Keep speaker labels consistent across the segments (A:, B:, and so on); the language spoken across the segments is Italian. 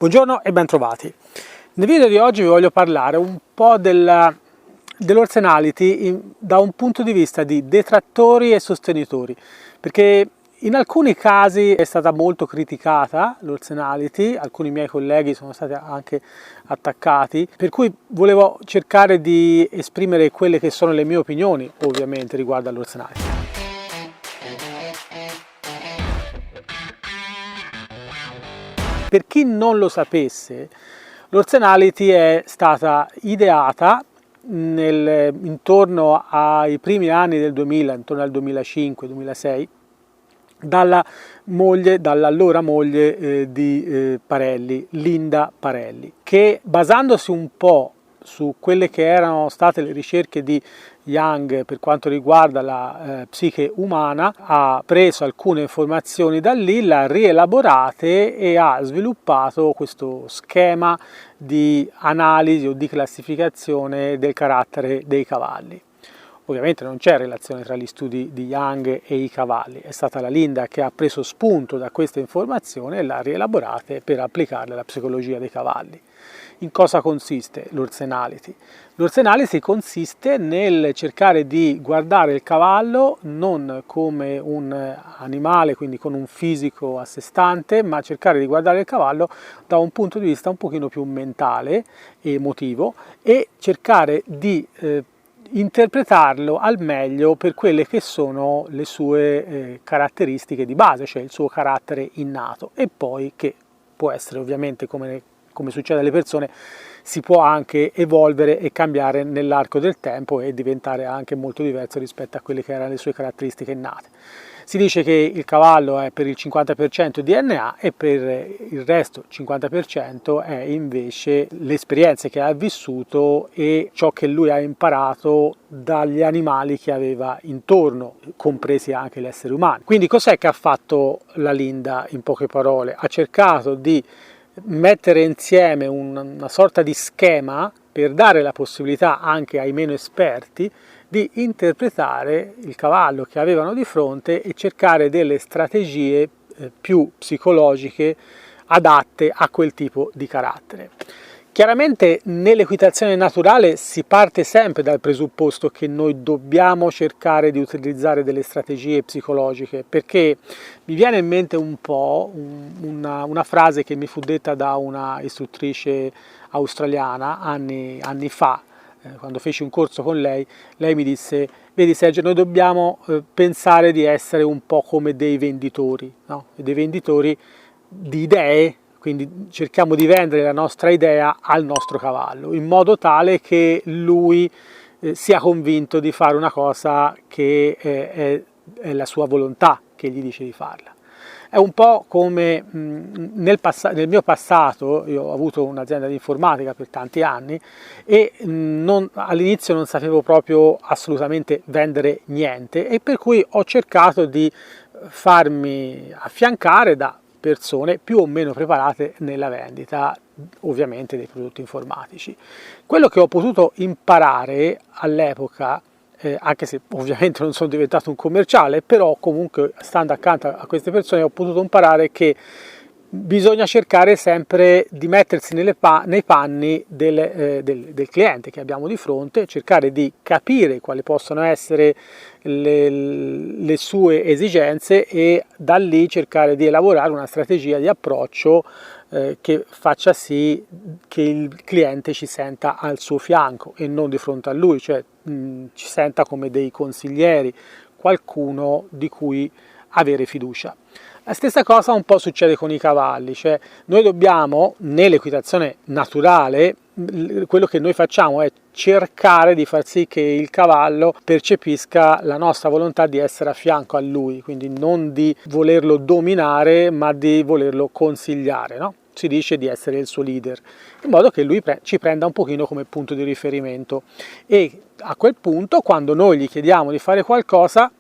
A: Buongiorno e bentrovati. Nel video di oggi vi voglio parlare un po' dell'Horse da un punto di vista di detrattori e sostenitori, perché in alcuni casi è stata molto criticata l'Horse, alcuni miei colleghi sono stati anche attaccati, per cui volevo cercare di esprimere quelle che sono le mie opinioni, ovviamente, riguardo all'Horse. Per chi non lo sapesse, l'Horse è stata ideata intorno ai primi anni del 2000, intorno al 2005-2006, dall'allora moglie di Parelli, Linda Parelli, che basandosi un po' su quelle che erano state le ricerche di Jung per quanto riguarda la psiche umana, ha preso alcune informazioni da lì, le ha rielaborate e ha sviluppato questo schema di analisi o di classificazione del carattere dei cavalli. Ovviamente non c'è relazione tra gli studi di Jung e i cavalli, è stata la Linda che ha preso spunto da queste informazioni e le ha rielaborate per applicarle alla psicologia dei cavalli. In cosa consiste l'Horse Analysis? L'Horse Analysis consiste nel cercare di guardare il cavallo non come un animale, quindi con un fisico a sé stante, ma cercare di guardare il cavallo da un punto di vista un pochino più mentale e emotivo e cercare di interpretarlo al meglio per quelle che sono le sue caratteristiche di base, cioè il suo carattere innato, e poi che può essere ovviamente, come succede alle persone, si può anche evolvere e cambiare nell'arco del tempo e diventare anche molto diverso rispetto a quelle che erano le sue caratteristiche innate. Si dice che il cavallo è per il 50% DNA e per il resto, 50%, è invece le esperienze che ha vissuto e ciò che lui ha imparato dagli animali che aveva intorno, compresi anche gli esseri umani. Quindi cos'è che ha fatto la Linda in poche parole? Ha cercato di mettere insieme una sorta di schema per dare la possibilità anche ai meno esperti di interpretare il cavallo che avevano di fronte e cercare delle strategie più psicologiche adatte a quel tipo di carattere. Chiaramente nell'equitazione naturale si parte sempre dal presupposto che noi dobbiamo cercare di utilizzare delle strategie psicologiche, perché mi viene in mente un po' una frase che mi fu detta da una istruttrice australiana anni fa, quando feci un corso con lei mi disse: vedi Sergio, noi dobbiamo pensare di essere un po' come dei venditori, no? Dei venditori di idee. Quindi cerchiamo di vendere la nostra idea al nostro cavallo, in modo tale che lui sia convinto di fare una cosa che è la sua volontà che gli dice di farla. È un po' come nel mio passato, io ho avuto un'azienda di informatica per tanti anni e all'inizio non sapevo proprio assolutamente vendere niente, e per cui ho cercato di farmi affiancare da persone più o meno preparate nella vendita, ovviamente, dei prodotti informatici. Quello che ho potuto imparare all'epoca, anche se ovviamente non sono diventato un commerciale, però comunque stando accanto a queste persone ho potuto imparare che bisogna cercare sempre di mettersi nei panni del cliente che abbiamo di fronte, cercare di capire quali possono essere le sue esigenze e da lì cercare di elaborare una strategia di approccio che faccia sì che il cliente ci senta al suo fianco e non di fronte a lui, cioè ci senta come dei consiglieri, qualcuno di cui avere fiducia. La stessa cosa un po' succede con i cavalli, cioè noi dobbiamo, nell'equitazione naturale, quello che noi facciamo è cercare di far sì che il cavallo percepisca la nostra volontà di essere a fianco a lui, quindi non di volerlo dominare, ma di volerlo consigliare, no? Si dice di essere il suo leader, in modo che lui ci prenda un pochino come punto di riferimento, e a quel punto, quando noi gli chiediamo di fare qualcosa,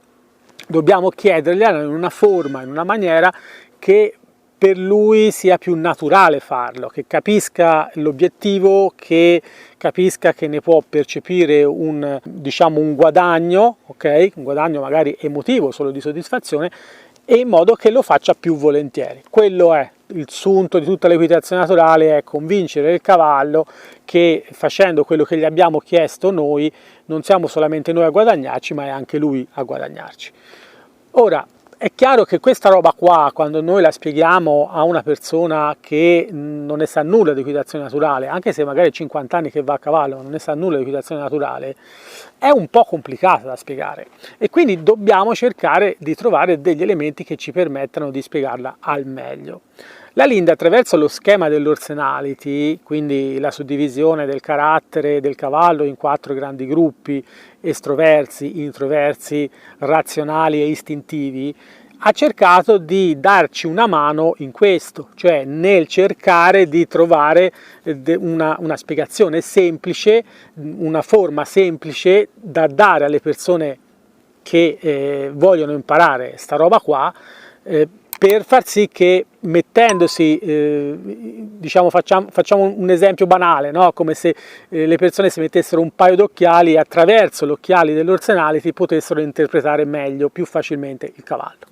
A: dobbiamo chiederglielo in una forma, in una maniera che per lui sia più naturale farlo, che capisca l'obiettivo, che capisca che ne può percepire un guadagno, ok? Un guadagno magari emotivo, solo di soddisfazione, e in modo che lo faccia più volentieri. Quello è il sunto di tutta l'equitazione naturale è convincere il cavallo che facendo quello che gli abbiamo chiesto noi, non siamo solamente noi a guadagnarci, ma è anche lui a guadagnarci. Ora, è chiaro che questa roba qua, quando noi la spieghiamo a una persona che non ne sa nulla di equitazione naturale, anche se magari 50 anni che va a cavallo, non ne sa nulla di equitazione naturale, è un po' complicata da spiegare e quindi dobbiamo cercare di trovare degli elementi che ci permettano di spiegarla al meglio. La Linda, attraverso lo schema dell'Orsenality, quindi la suddivisione del carattere del cavallo in 4 grandi gruppi, estroversi, introversi, razionali e istintivi, ha cercato di darci una mano in questo, cioè nel cercare di trovare una spiegazione semplice, una forma semplice da dare alle persone che vogliono imparare sta roba qua, per far sì che mettendosi, diciamo facciamo un esempio banale, no? Come se le persone si mettessero un paio d'occhiali e attraverso gli occhiali dell'Orsenality potessero interpretare meglio, più facilmente il cavallo.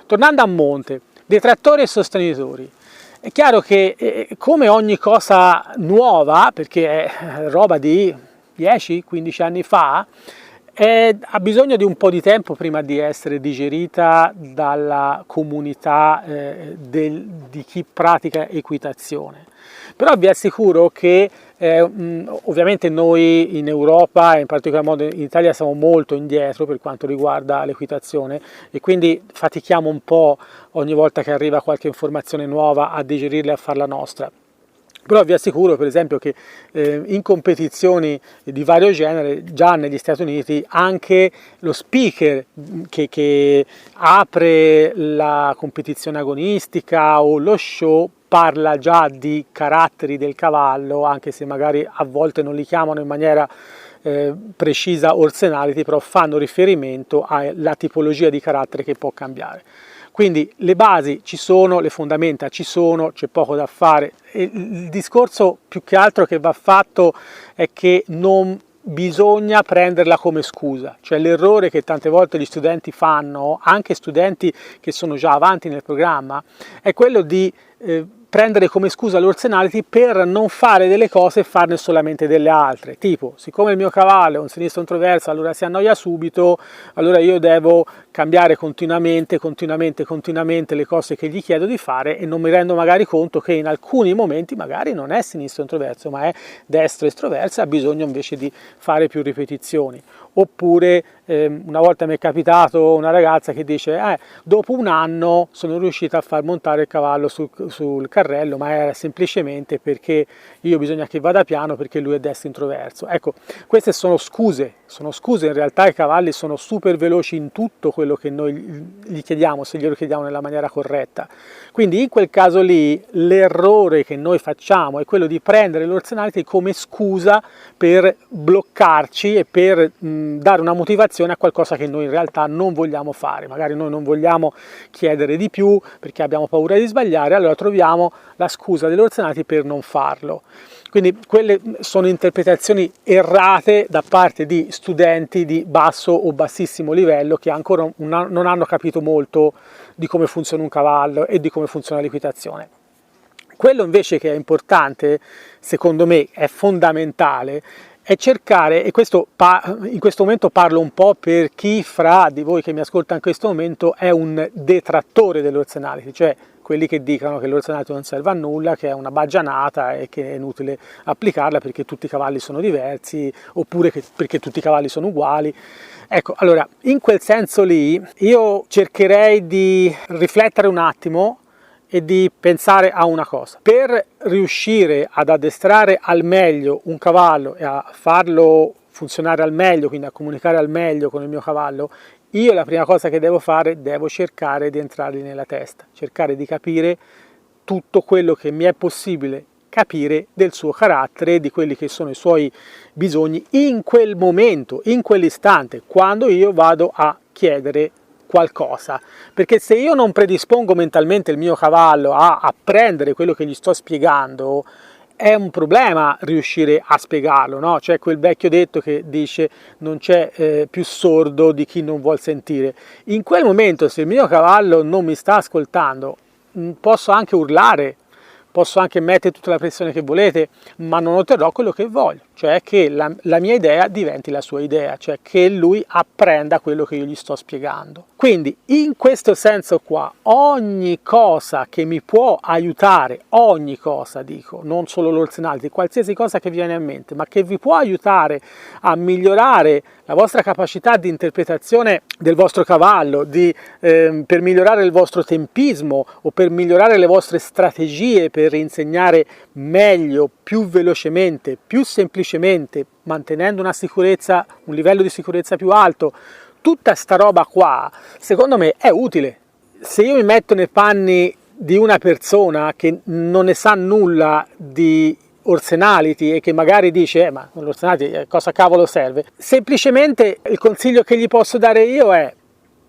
A: Tornando a monte, detrattori e sostenitori. È chiaro che come ogni cosa nuova, perché è roba di 10-15 anni fa, ha bisogno di un po' di tempo prima di essere digerita dalla comunità di chi pratica equitazione. Però vi assicuro che ovviamente noi in Europa e in particolar modo in Italia siamo molto indietro per quanto riguarda l'equitazione e quindi fatichiamo un po' ogni volta che arriva qualche informazione nuova a digerirla e a farla nostra. Però vi assicuro per esempio che in competizioni di vario genere, già negli Stati Uniti, anche lo speaker che apre la competizione agonistica o lo show parla già di caratteri del cavallo, anche se magari a volte non li chiamano in maniera precisa Orsenality, però fanno riferimento alla tipologia di carattere che può cambiare. Quindi le basi ci sono, le fondamenta ci sono, c'è poco da fare. E il discorso più che altro che va fatto è che non bisogna prenderla come scusa, cioè l'errore che tante volte gli studenti fanno, anche studenti che sono già avanti nel programma, è quello di prendere come scusa l'Orsenality per non fare delle cose e farne solamente delle altre, tipo siccome il mio cavallo è un sinistro introverso allora si annoia subito, allora io devo cambiare continuamente le cose che gli chiedo di fare e non mi rendo magari conto che in alcuni momenti magari non è sinistro introverso ma è destro estroverso e ha bisogno invece di fare più ripetizioni. Oppure una volta mi è capitato una ragazza che dice dopo un anno sono riuscita a far montare il cavallo sul carrello, ma era semplicemente perché io bisogna che vada piano perché lui è destro introverso. Ecco, queste sono scuse, in realtà i cavalli sono super veloci in tutto quello che noi gli chiediamo, se glielo chiediamo nella maniera corretta. Quindi in quel caso lì l'errore che noi facciamo è quello di prendere l'Orsenality come scusa per bloccarci e per dare una motivazione a qualcosa che noi in realtà non vogliamo fare. Magari noi non vogliamo chiedere di più perché abbiamo paura di sbagliare, allora troviamo la scusa dell'Orsenality per non farlo. Quindi quelle sono interpretazioni errate da parte di studenti di basso o bassissimo livello che ancora non hanno capito molto di come funziona un cavallo e di come funziona l'equitazione. Quello invece che è importante, secondo me, è fondamentale, è cercare, e questo in questo momento parlo un po' per chi fra di voi che mi ascolta in questo momento è un detrattore dell'Orsenality, cioè quelli che dicono che l'Orsenality non serve a nulla, che è una baggianata e che è inutile applicarla perché tutti i cavalli sono diversi, oppure perché tutti i cavalli sono uguali. Ecco, allora, in quel senso lì io cercherei di riflettere un attimo e di pensare a una cosa. Per riuscire ad addestrare al meglio un cavallo e a farlo funzionare al meglio, quindi a comunicare al meglio con il mio cavallo, io la prima cosa che devo fare, devo cercare di entrargli nella testa, cercare di capire tutto quello che mi è possibile capire del suo carattere, di quelli che sono i suoi bisogni in quel momento, in quell'istante, quando io vado a chiedere qualcosa, perché se io non predispongo mentalmente il mio cavallo a apprendere quello che gli sto spiegando, è un problema riuscire a spiegarlo, no? C'è quel vecchio detto che dice non c'è più sordo di chi non vuol sentire. In quel momento, se il mio cavallo non mi sta ascoltando, posso anche urlare, posso anche mettere tutta la pressione che volete, ma non otterrò quello che voglio, cioè che la mia idea diventi la sua idea, cioè che lui apprenda quello che io gli sto spiegando. Quindi in questo senso qua, ogni cosa che mi può aiutare, ogni cosa dico, non solo l'Orsenality, qualsiasi cosa che vi viene a mente, ma che vi può aiutare a migliorare la vostra capacità di interpretazione del vostro cavallo, per migliorare il vostro tempismo o per migliorare le vostre strategie per insegnare meglio, più velocemente, più semplicemente, mantenendo una sicurezza, un livello di sicurezza più alto, tutta sta roba qua, secondo me è utile. Se io mi metto nei panni di una persona che non ne sa nulla di Orsenality e che magari dice ma l'Orsenality cosa cavolo serve, semplicemente il consiglio che gli posso dare io è: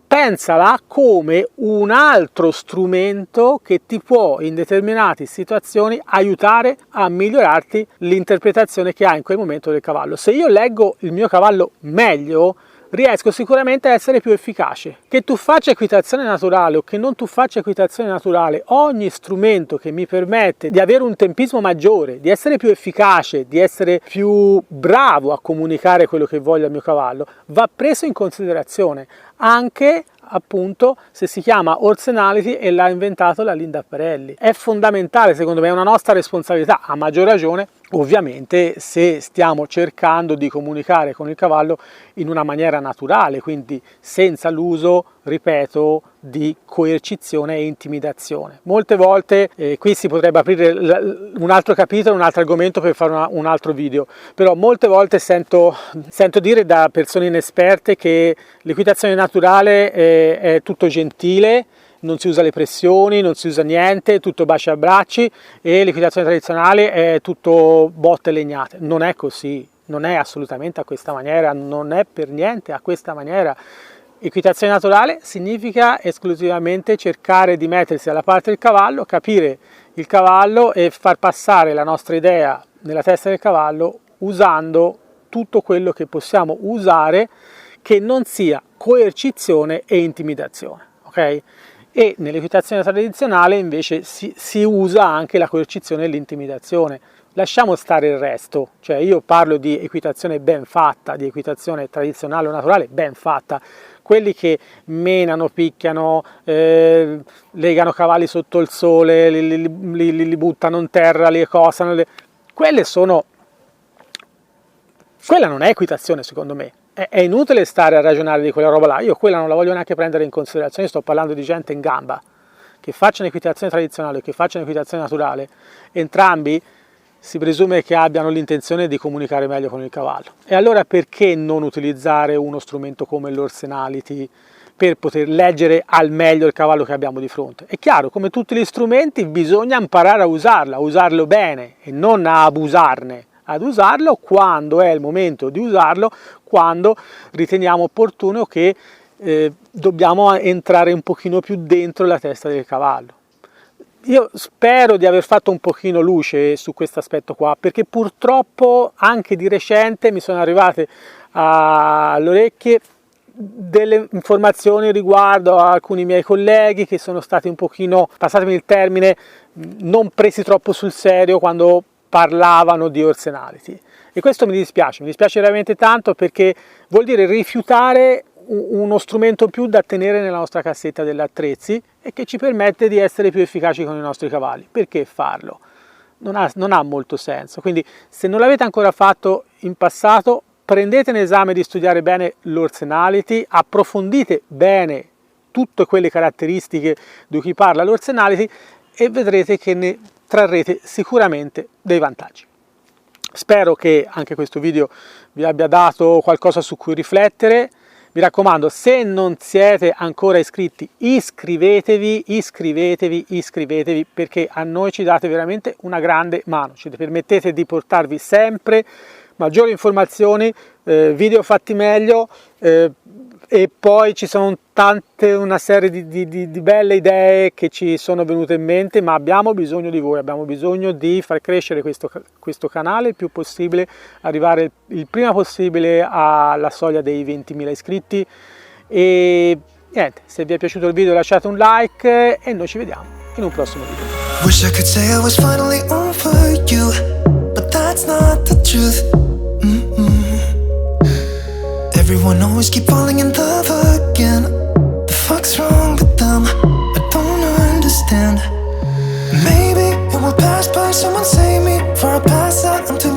A: pensala come un altro strumento che ti può in determinate situazioni aiutare a migliorarti l'interpretazione che hai in quel momento del cavallo. Se io leggo il mio cavallo meglio, riesco sicuramente a essere più efficace. Che tu faccia equitazione naturale o che non tu faccia equitazione naturale, ogni strumento che mi permette di avere un tempismo maggiore, di essere più efficace, di essere più bravo a comunicare quello che voglio al mio cavallo, va preso in considerazione, anche appunto se si chiama Orsenality e l'ha inventato la Linda Parelli. È fondamentale, secondo me, è una nostra responsabilità, a maggior ragione ovviamente se stiamo cercando di comunicare con il cavallo in una maniera naturale, quindi senza l'uso, ripeto, di coercizione e intimidazione. Molte volte, qui si potrebbe aprire un altro capitolo, un altro argomento per fare un altro video, però molte volte sento dire da persone inesperte che l'equitazione naturale è tutto gentile, non si usa le pressioni, non si usa niente, tutto baci e abbracci, e l'equitazione tradizionale è tutto botte e legnate. Non è così, non è assolutamente a questa maniera, non è per niente a questa maniera. Equitazione naturale significa esclusivamente cercare di mettersi dalla parte del cavallo, capire il cavallo e far passare la nostra idea nella testa del cavallo usando tutto quello che possiamo usare che non sia coercizione e intimidazione, ok? E nell'equitazione tradizionale invece si usa anche la coercizione e l'intimidazione. Lasciamo stare il resto, cioè io parlo di equitazione ben fatta, di equitazione tradizionale o naturale ben fatta. Quelli che menano, picchiano, legano cavalli sotto il sole, li buttano in terra, li cosano, quella non è equitazione secondo me. È inutile stare a ragionare di quella roba là, io quella non la voglio neanche prendere in considerazione, sto parlando di gente in gamba, che facciano equitazione tradizionale o che facciano equitazione naturale, entrambi si presume che abbiano l'intenzione di comunicare meglio con il cavallo. E allora perché non utilizzare uno strumento come l'Orsenality per poter leggere al meglio il cavallo che abbiamo di fronte? È chiaro, come tutti gli strumenti bisogna imparare a usarlo, a usarlo bene e non a abusarne. Ad usarlo quando è il momento di usarlo, quando riteniamo opportuno che dobbiamo entrare un pochino più dentro la testa del cavallo. Io spero di aver fatto un pochino luce su questo aspetto qua, perché purtroppo anche di recente mi sono arrivate alle orecchie delle informazioni riguardo a alcuni miei colleghi che sono stati un pochino, passatemi il termine, non presi troppo sul serio quando parlavano di Orsenality, e questo mi dispiace veramente tanto, perché vuol dire rifiutare uno strumento più da tenere nella nostra cassetta degli attrezzi e che ci permette di essere più efficaci con i nostri cavalli. Perché farlo? Non ha molto senso. Quindi se non l'avete ancora fatto in passato, prendete in esame di studiare bene l'Orsenality, approfondite bene tutte quelle caratteristiche di cui parla l'Orsenality e vedrete che ne trarrete sicuramente dei vantaggi. Spero che anche questo video vi abbia dato qualcosa su cui riflettere. Mi raccomando, se non siete ancora iscritti, iscrivetevi, perché a noi ci date veramente una grande mano, ci permettete di portarvi sempre maggiori informazioni, video fatti meglio, e poi ci sono una serie di belle idee che ci sono venute in mente, ma abbiamo bisogno di voi, abbiamo bisogno di far crescere questo canale il più possibile, arrivare il prima possibile alla soglia dei 20.000 iscritti. E niente, se vi è piaciuto il video lasciate un like e noi ci vediamo. in un prossimo video.
B: Wish I could say I was finally over you, but that's not the truth. Everyone always keep falling in love again. The fuck's wrong with them? I don't understand. Maybe it will pass by, someone save me. For I pass out, I'm too